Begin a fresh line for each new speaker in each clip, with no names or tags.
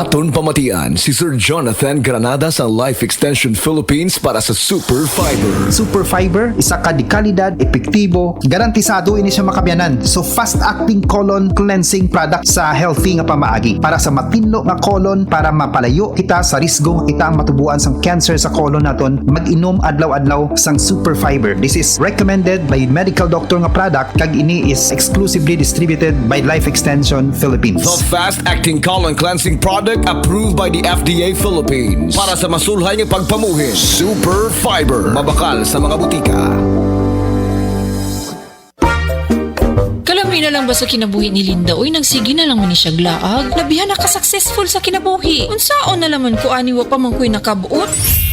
Aton pamatian si Sir Jonathan Granada sa Life Extension Philippines para sa Super Fiber.
Super Fiber, isa ka di kalidad, epektibo, garantisado ini siya makabiyanan. So fast-acting colon cleansing product sa healthy nga pamaagi para sa matinlo nga colon para mapalayo kita sa risgo kita ang matubuan sang cancer sa colon naton. Mag-inom adlaw-adlaw sang Super Fiber. This is recommended by medical doctor nga product kag ini is exclusively distributed by Life Extension Philippines.
The fast-acting colon cleansing product approved by the FDA Philippines para sa masulhay ng pagpamuhin. Super Fiber, mabakal sa mga butika.
Kalami na lang ba sa kinabuhi ni Linda? Uy, nagsige na lang man ni siya glaag. Nabihan na ka-successful sa kinabuhi. Unsaon na laman ko aniwa pa man ko'y nakabuot?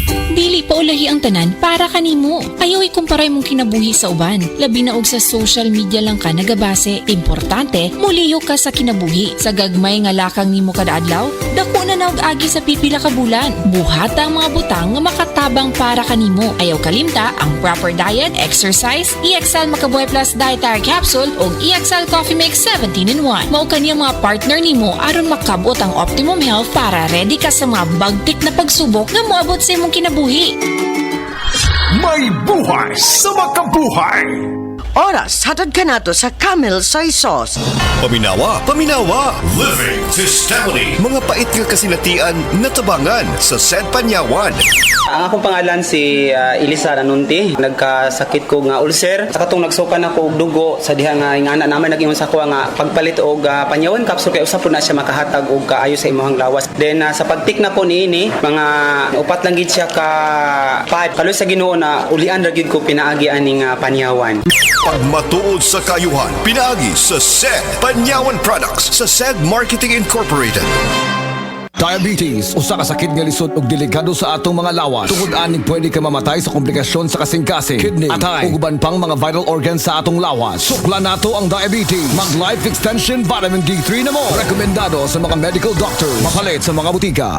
Dili pa ulahi ang tanan para kanimo. Ayaw ikumparay mong kinabuhi sa uban. Labi na og sa social media lang ka nagabase. Importante, muliyo ka sa kinabuhi. Sa gagmay nga lakang nimo kada adlaw, dako na naog agi sa pipila ka bulan. Buhata ang mga butang nga makatabang para kanimo. Ayaw kalimta ang proper diet, exercise, EXL Makabuhay Plus Dietary Capsule o EXL Coffee Mix 17-in-1. Mao kaniya mga partner nimo aron makabot ang optimum health para ready ka sa mga bagtik na pagsubok nga moabot sa imong kinabuhi.
May buhay sa makabuhay!
Oras, hatod ka nato sa Camel Soy Sauce.
Paminawa, paminawa! Living Testimony! Mga pait nga kasinatian na tabangan sa Sed Panyawan.
Ang akong pangalan si Elisa Ranunti. Nagkasakit ko nga ulcer. Sa katong nagsukan ako og dugo sa diha nga ingana naman nag-ingon sa ko nga pagpalit og panyawan capsule kay usap na siya makahatag og kaayo sa imong lawas. Then sa pagtik na ko niini, mga upat lang gid siya ka 5. Kaloy sa Ginoo na ulian ra gid ko pinaagi aning panyawan.
Pagmatuod sa kayuhan, pinaagi sa Sed Panyawan Products sa Sed Marketing Incorporated.
Diabetes, usa ka sakit nga lisod ug delikado sa atong mga lawas. Tungod aning pwede ka mamatay sa komplikasyon sa kasing-kasing, kidney, atay, ug uban pang mga vital organs sa atong lawas. Sukla nato ang diabetes. Mag Life Extension Vitamin D3 na mo. Rekomendado sa mga medical doctor. Mapalit sa mga butika.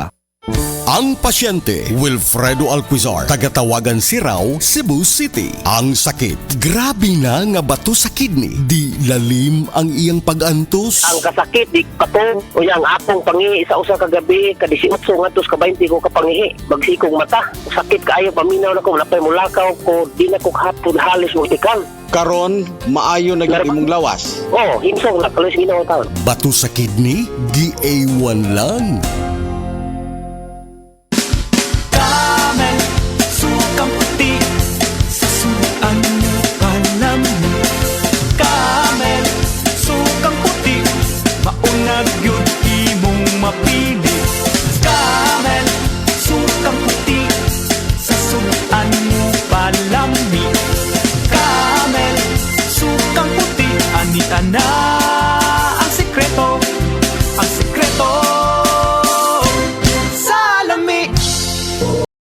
Ang pasyente, Wilfredo Alquizar, tagatawagan si Rao, Cebu City. Ang sakit, grabe na nga bato sa kidney. Di lalim ang iyang pag-antos.
Ang kasakit di katong uyang akong pangihi sa usa ka gabi ka 18 ngadto ka 20 ko kapangihi magsikog mata sakit kaayo paminaw na ko napay mulakaw ko di na ko hapon halos mo tikal.
Karon maayo na gyud imong lawas.
Hinsong na kalos ginawa taon.
Bato sa kidney, di A1 lang.